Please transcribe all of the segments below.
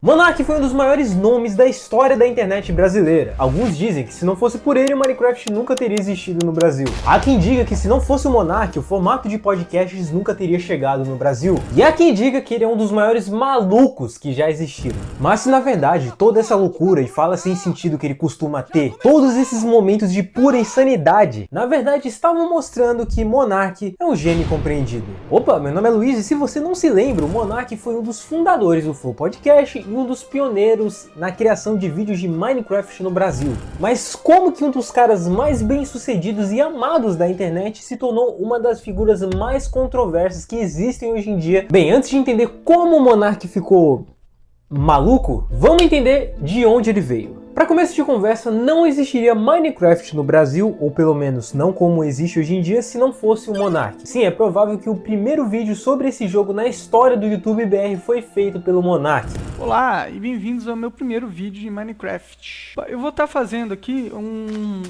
Monark foi um dos maiores nomes da história da internet brasileira. Alguns dizem que se não fosse por ele, o Minecraft nunca teria existido no Brasil. Há quem diga que se não fosse o Monark, o formato de podcasts nunca teria chegado no Brasil. E há quem diga que ele é um dos maiores malucos que já existiram. Mas se na verdade toda essa loucura e fala sem sentido que ele costuma ter, todos esses momentos de pura insanidade, na verdade estavam mostrando que Monark é um gênio compreendido. Opa, meu nome é Luiz e se você não se lembra, o Monark foi um dos fundadores do Flow Podcast e um dos pioneiros na criação de vídeos de Minecraft no Brasil. Mas como que um dos caras mais bem-sucedidos e amados da internet se tornou uma das figuras mais controversas que existem hoje em dia? Bem, antes de entender como o Monark ficou maluco, vamos entender de onde ele veio. Para começo de conversa, não existiria Minecraft no Brasil, ou pelo menos não como existe hoje em dia, se não fosse o Monark. Sim, é provável que o primeiro vídeo sobre esse jogo na história do YouTube BR foi feito pelo Monark. Olá e bem-vindos ao meu primeiro vídeo de Minecraft. Eu vou estar fazendo aqui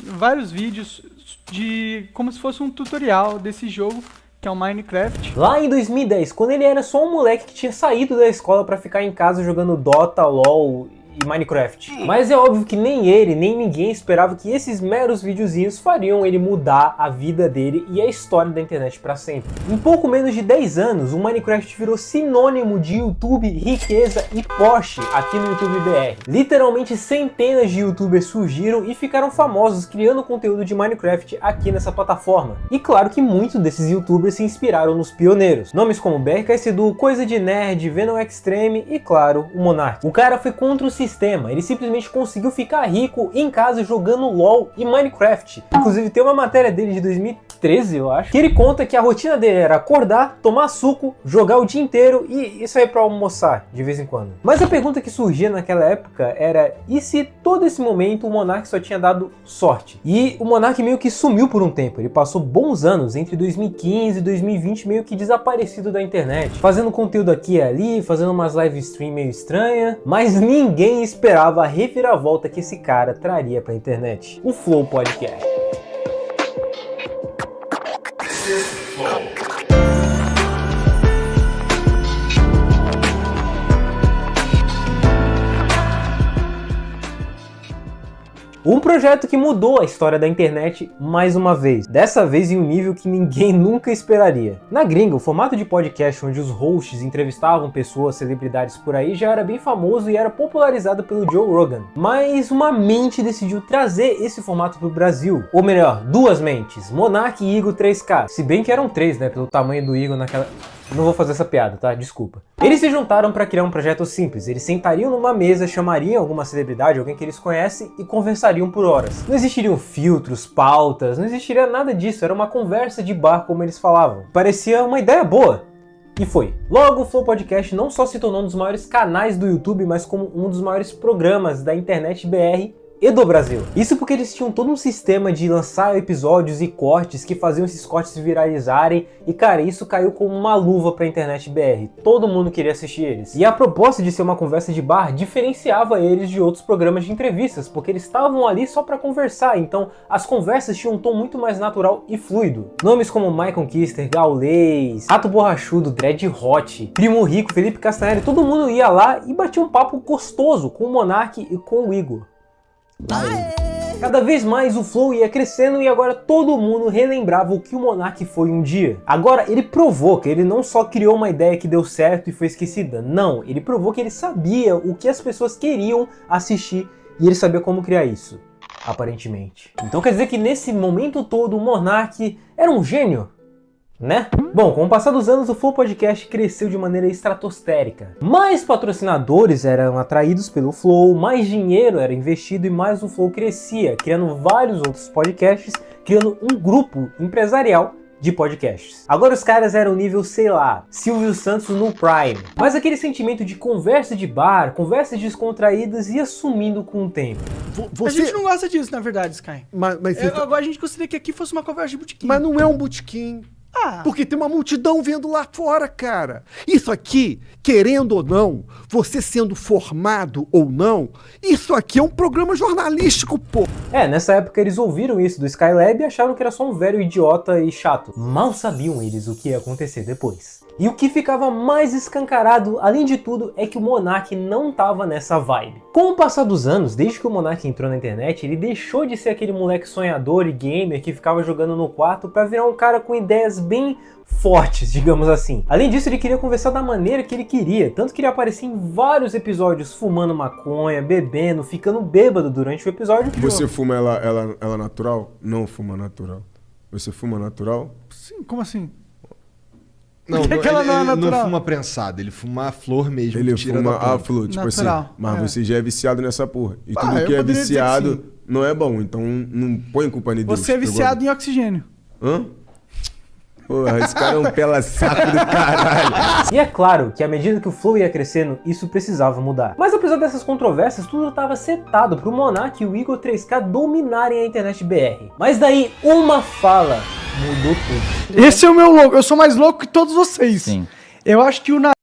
vários vídeos de como se fosse um tutorial desse jogo, que é o Minecraft. Lá em 2010, quando ele era só um moleque que tinha saído da escola para ficar em casa jogando Dota, LoL e Minecraft. Mas é óbvio que nem ele, nem ninguém esperava que esses meros videozinhos fariam ele mudar a vida dele e a história da internet para sempre. Em pouco menos de 10 anos, o Minecraft virou sinônimo de YouTube, riqueza e Porsche aqui no YouTube BR. Literalmente centenas de youtubers surgiram e ficaram famosos criando conteúdo de Minecraft aqui nessa plataforma. E claro que muitos desses youtubers se inspiraram nos pioneiros. Nomes como BRKS Edu, Coisa de Nerd, Venom Extreme e claro, o Monark. O cara foi contra o sistema, ele simplesmente conseguiu ficar rico em casa jogando LoL e Minecraft. Inclusive tem uma matéria dele de 2013, eu acho, que ele conta que a rotina dele era acordar, tomar suco, jogar o dia inteiro e sair pra almoçar de vez em quando. Mas a pergunta que surgia naquela época era, e se todo esse momento o Monark só tinha dado sorte? E o Monark meio que sumiu por um tempo, ele passou bons anos, entre 2015 e 2020, meio que desaparecido da internet, fazendo conteúdo aqui e ali, fazendo umas live stream meio estranha, mas ninguém esperava a reviravolta que esse cara traria pra internet. O Flow Podcast. Um projeto que mudou a história da internet mais uma vez, dessa vez em um nível que ninguém nunca esperaria. Na gringa, o formato de podcast onde os hosts entrevistavam pessoas, celebridades por aí, já era bem famoso e era popularizado pelo Joe Rogan. Mas uma mente decidiu trazer esse formato pro Brasil. Ou melhor, duas mentes, Monark e Igor 3K. Se bem que eram três, né, pelo tamanho do Igor naquela... Não vou fazer essa piada, tá? Desculpa. Eles se juntaram para criar um projeto simples. Eles sentariam numa mesa, chamariam alguma celebridade, alguém que eles conhecem e conversariam por horas. Não existiriam filtros, pautas, não existiria nada disso. Era uma conversa de bar, como eles falavam. Parecia uma ideia boa. E foi. Logo, o Flow Podcast não só se tornou um dos maiores canais do YouTube, mas como um dos maiores programas da internet BR e do Brasil. Isso porque eles tinham todo um sistema de lançar episódios e cortes que faziam esses cortes viralizarem e cara, isso caiu como uma luva pra internet BR. Todo mundo queria assistir eles. E a proposta de ser uma conversa de bar diferenciava eles de outros programas de entrevistas, porque eles estavam ali só pra conversar, então as conversas tinham um tom muito mais natural e fluido. Nomes como Michael Kister, Gaules, Rato Borrachudo, Dread Hot, Primo Rico, Felipe Castanheira, todo mundo ia lá e batia um papo gostoso com o Monark e com o Igor. Cada vez mais o Flow ia crescendo e agora todo mundo relembrava o que o Monark foi um dia. Agora ele provou que ele não só criou uma ideia que deu certo e foi esquecida, não, ele provou que ele sabia o que as pessoas queriam assistir e ele sabia como criar isso, aparentemente. Então quer dizer que nesse momento todo o Monark era um gênio? Né? Bom, com o passar dos anos, o Flow Podcast cresceu de maneira estratosférica. Mais patrocinadores eram atraídos pelo Flow, mais dinheiro era investido e mais o Flow crescia, criando vários outros podcasts, criando um grupo empresarial de podcasts. Agora os caras eram nível, sei lá, Silvio Santos no Prime. Mas aquele sentimento de conversa de bar, conversas descontraídas ia sumindo com o tempo. A gente não gosta disso, na verdade, Sky. Agora a gente gostaria que aqui fosse uma conversa de botequim. Mas não é um botequim. Porque tem uma multidão vendo lá fora, cara. Isso aqui, querendo ou não, você sendo formado ou não, isso aqui é um programa jornalístico, pô. Nessa época eles ouviram isso do Skylab e acharam que era só um velho idiota e chato. Mal sabiam eles o que ia acontecer depois. E o que ficava mais escancarado, além de tudo, é que o Monark não tava nessa vibe. Com o passar dos anos, desde que o Monark entrou na internet, ele deixou de ser aquele moleque sonhador e gamer que ficava jogando no quarto para virar um cara com ideias bem fortes, digamos assim. Além disso, ele queria conversar da maneira que ele queria, tanto que ele aparecia em vários episódios fumando maconha, bebendo, ficando bêbado durante o episódio. Você fuma ela natural? Não fuma natural. Você fuma natural? Sim, como assim? Não, que ela não é ele natural? não fuma prensado, ele fuma a flor mesmo. Ele tira fuma da planta. a flor, tipo Natural, assim. Mas é. você já é viciado nessa porra. E Ah, tudo eu que é poderia dizer que viciado sim. não é bom. Então não põe culpa em Deus. Você é viciado em oxigênio. Hã? Porra, esse cara é um pela-saco do caralho. E é claro que à medida que o Flow ia crescendo, isso precisava mudar. Mas apesar dessas controvérsias, tudo estava setado pro Monark e o Igor 3K dominarem a internet BR. Mas daí, uma fala mudou tudo. Esse é o meu louco. Eu sou mais louco que todos vocês. Sim. Eu acho que o nazista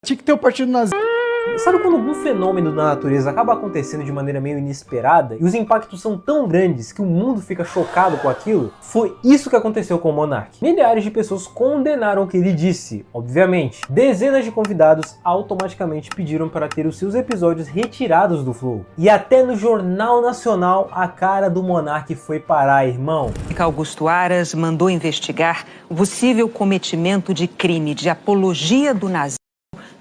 tinha que ter o partido nazista. Sabe quando algum fenômeno da natureza acaba acontecendo de maneira meio inesperada e os impactos são tão grandes que o mundo fica chocado com aquilo? Foi isso que aconteceu com o Monark. Milhares de pessoas condenaram o que ele disse, obviamente. Dezenas de convidados automaticamente pediram para ter os seus episódios retirados do Flow. E até no Jornal Nacional a cara do Monark foi parar, irmão. Augusto Aras mandou investigar o possível cometimento de crime de apologia do nazismo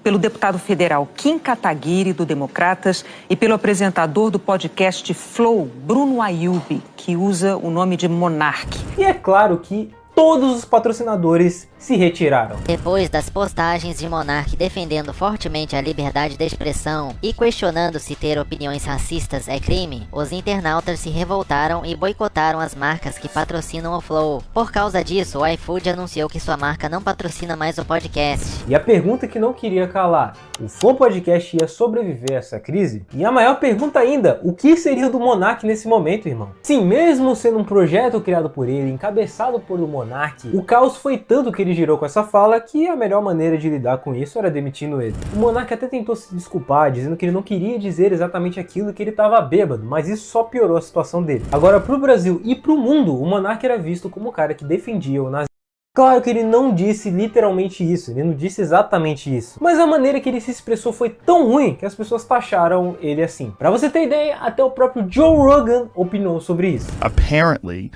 pelo deputado federal Kim Kataguiri, do Democratas, e pelo apresentador do podcast Flow, Bruno Ayub, que usa o nome de Monark. E é claro que todos os patrocinadores se retiraram. Depois das postagens de Monark defendendo fortemente a liberdade de expressão e questionando se ter opiniões racistas é crime, os internautas se revoltaram e boicotaram as marcas que patrocinam o Flow. Por causa disso, o iFood anunciou que sua marca não patrocina mais o podcast. E a pergunta que não queria calar, o Flow Podcast ia sobreviver a essa crise? E a maior pergunta ainda, o que seria do Monark nesse momento, irmão? Sim, mesmo sendo um projeto criado por ele, encabeçado por o Monark, o caos foi tanto que ele girou com essa fala que a melhor maneira de lidar com isso era demitindo ele. O Monark até tentou se desculpar, dizendo que ele não queria dizer exatamente aquilo, que ele estava bêbado, mas isso só piorou a situação dele. Agora, pro Brasil e pro mundo, o Monark era visto como o cara que defendia o nazismo. Claro que ele não disse literalmente isso, ele não disse exatamente isso, mas a maneira que ele se expressou foi tão ruim que as pessoas taxaram ele assim. Pra você ter ideia, até o próprio Joe Rogan opinou sobre isso. Apparently,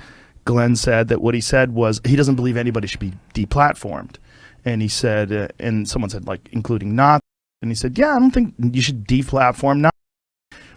Glenn said that what he said was he doesn't believe anybody should be deplatformed. And he said, and someone said, like, including Nazis. And he said, yeah, I don't think you should deplatform Nazis.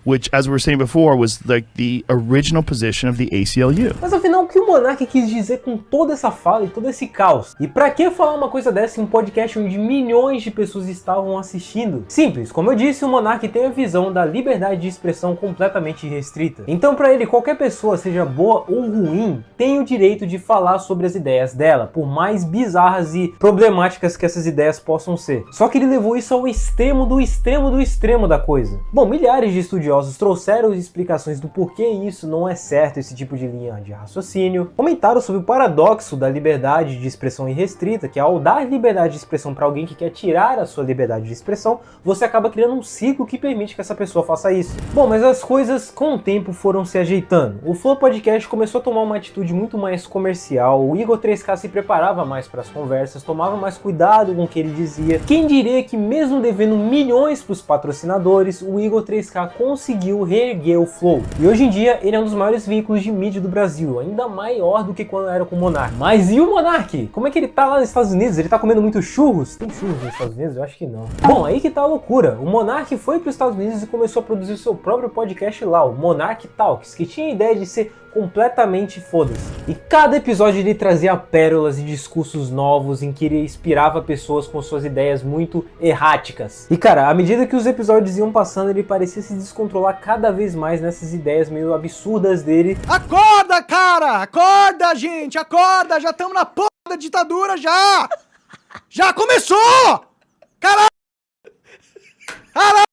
Which, as we were saying before, was like the original position of the ACLU. Mas afinal, o que o Monark quis dizer com toda essa fala e todo esse caos? E pra que falar uma coisa dessa em um podcast onde milhões de pessoas estavam assistindo? Simples, como eu disse, o Monark tem a visão da liberdade de expressão completamente restrita. Então pra ele, qualquer pessoa, seja boa ou ruim, tem o direito de falar sobre as ideias dela, por mais bizarras e problemáticas que essas ideias possam ser. Só que ele levou isso ao extremo do extremo do extremo da coisa. Bom, milhares de estudiosos trouxeram explicações do porquê isso não é certo, esse tipo de linha de raciocínio, comentaram sobre o paradoxo da liberdade de expressão irrestrita, que ao dar liberdade de expressão para alguém que quer tirar a sua liberdade de expressão, você acaba criando um ciclo que permite que essa pessoa faça isso. Bom, mas as coisas com o tempo foram se ajeitando. O Flow Podcast começou a tomar uma atitude muito mais comercial, o Igor 3K se preparava mais para as conversas, tomava mais cuidado com o que ele dizia. Quem diria que mesmo devendo milhões para os patrocinadores, o Igor 3K conseguiu reerguer o Flow. E hoje em dia ele é um dos maiores veículos de mídia do Brasil, ainda maior do que quando era com o Monark. Mas e o Monark? Como é que ele tá lá nos Estados Unidos? Ele tá comendo muito churros? Tem churros nos Estados Unidos? Eu acho que não. Bom, aí que tá a loucura. O Monark foi para os Estados Unidos e começou a produzir seu próprio podcast lá, o Monark Talks, que tinha a ideia de ser completamente foda-se. E cada episódio ele trazia pérolas e discursos novos em que ele inspirava pessoas com suas ideias muito erráticas. E cara, à medida que os episódios iam passando, ele parecia se descontrolar cada vez mais nessas ideias meio absurdas dele. Acorda, cara! Acorda, gente! Acorda! Já estamos na porra da ditadura, já! Já começou! Caralho! Caralho!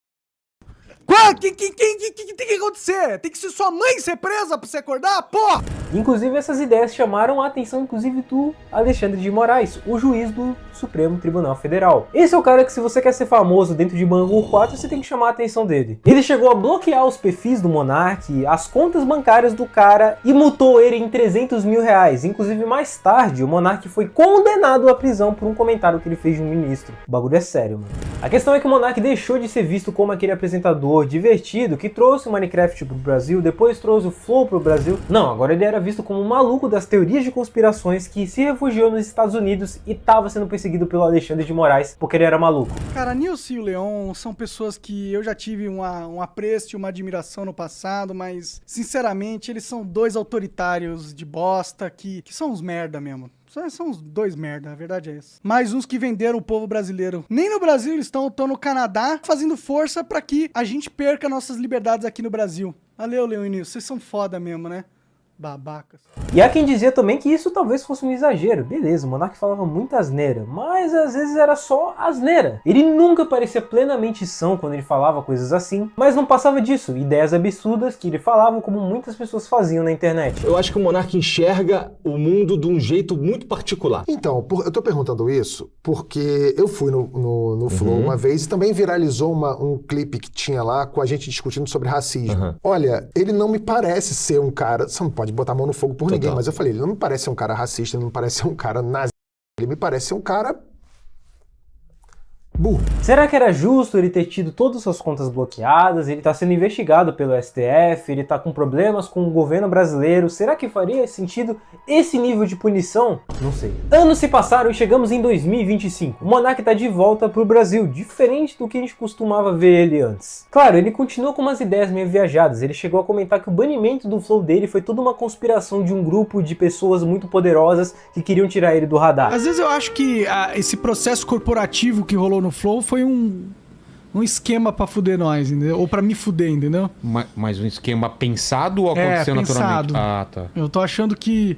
O que tem que acontecer? Tem que ser sua mãe ser presa pra você acordar, porra! Inclusive essas ideias chamaram a atenção inclusive do Alexandre de Moraes, o juiz do Supremo Tribunal Federal. Esse é o cara que, se você quer ser famoso dentro de Bangu 4, você tem que chamar a atenção dele. Ele chegou a bloquear os perfis do Monark, as contas bancárias do cara e multou ele em 300 mil reais. Inclusive, mais tarde, o Monark foi condenado à prisão por um comentário que ele fez de um ministro. O bagulho é sério, mano. A questão é que o Monark deixou de ser visto como aquele apresentador divertido que trouxe o Minecraft pro Brasil, depois trouxe o Flow pro Brasil. Não, agora ele era visto como um maluco das teorias de conspirações que se refugiou nos Estados Unidos e tava sendo perseguido pelo Alexandre de Moraes porque ele era maluco. Cara, Nilce e o Leon são pessoas que eu já tive um apreço e uma admiração no passado, mas, sinceramente, eles são dois autoritários de bosta que são uns merda mesmo. São uns dois merda, a verdade é essa. Mais uns que venderam o povo brasileiro. Nem no Brasil eles estão no Canadá fazendo força pra que a gente perca nossas liberdades aqui no Brasil. Valeu, Leon e Nilce, vocês são foda mesmo, né? Babacas. E há quem dizia também que isso talvez fosse um exagero. Beleza, o Monark falava muita asneira, mas às vezes era só asneira. Ele nunca parecia plenamente são quando ele falava coisas assim, mas não passava disso, ideias absurdas que ele falava como muitas pessoas faziam na internet. Eu acho que o Monark enxerga o mundo de um jeito muito particular. Então, eu tô perguntando isso porque eu fui no Flow uma vez e também viralizou um clipe que tinha lá com a gente discutindo sobre racismo. Olha, ele não me parece ser um cara... Você não pode botar a mão no fogo por ninguém, mas eu falei, ele não me parece ser um cara racista, ele não me parece ser um cara nazista, ele me parece ser um cara burro. Será que era justo ele ter tido todas as suas contas bloqueadas? Ele tá sendo investigado pelo STF, ele tá com problemas com o governo brasileiro. Será que faria sentido esse nível de punição? Não sei. Anos se passaram e chegamos em 2025. O Monark tá de volta pro Brasil, diferente do que a gente costumava ver ele antes. Claro, ele continua com umas ideias meio viajadas. Ele chegou a comentar que o banimento do Flow dele foi toda uma conspiração de um grupo de pessoas muito poderosas que queriam tirar ele do radar. Às vezes eu acho que esse processo corporativo que rolou no Flow foi um esquema pra fuder nós, entendeu? Ou pra me fuder, entendeu? Mas um esquema pensado ou aconteceu naturalmente? Ah, tá. Eu tô achando que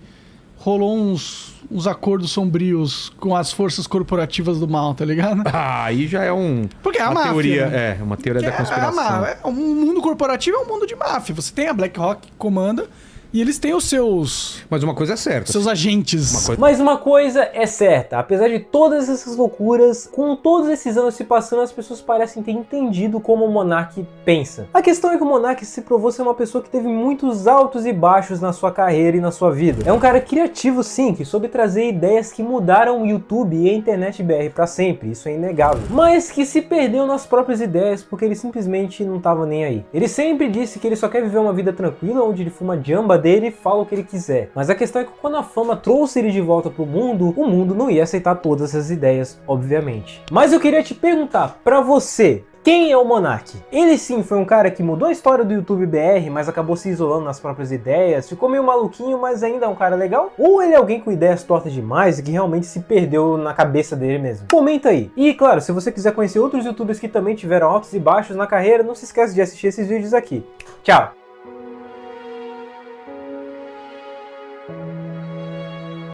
rolou uns acordos sombrios com as forças corporativas do mal, tá ligado? Ah, aí já é Porque é uma máfia, teoria, né? uma teoria da conspiração. O mundo corporativo é um mundo de máfia. Você tem a BlackRock que comanda e eles têm os seus... Mas uma coisa é certa. Seus agentes. Mas uma coisa é certa, apesar de todas essas loucuras, com todos esses anos se passando, as pessoas parecem ter entendido como o Monark pensa. A questão é que o Monark se provou ser uma pessoa que teve muitos altos e baixos na sua carreira e na sua vida. É um cara criativo sim, que soube trazer ideias que mudaram o YouTube e a internet BR pra sempre, isso é inegável. Mas que se perdeu nas próprias ideias porque ele simplesmente não tava nem aí. Ele sempre disse que ele só quer viver uma vida tranquila, onde ele fuma jamba dele e fala o que ele quiser. Mas a questão é que quando a fama trouxe ele de volta pro mundo, o mundo não ia aceitar todas essas ideias, obviamente. Mas eu queria te perguntar, pra você, quem é o Monark? Ele sim foi um cara que mudou a história do YouTube BR, mas acabou se isolando nas próprias ideias, ficou meio maluquinho, mas ainda é um cara legal? Ou ele é alguém com ideias tortas demais e que realmente se perdeu na cabeça dele mesmo? Comenta aí. E claro, se você quiser conhecer outros youtubers que também tiveram altos e baixos na carreira, não se esqueça de assistir esses vídeos aqui. Tchau!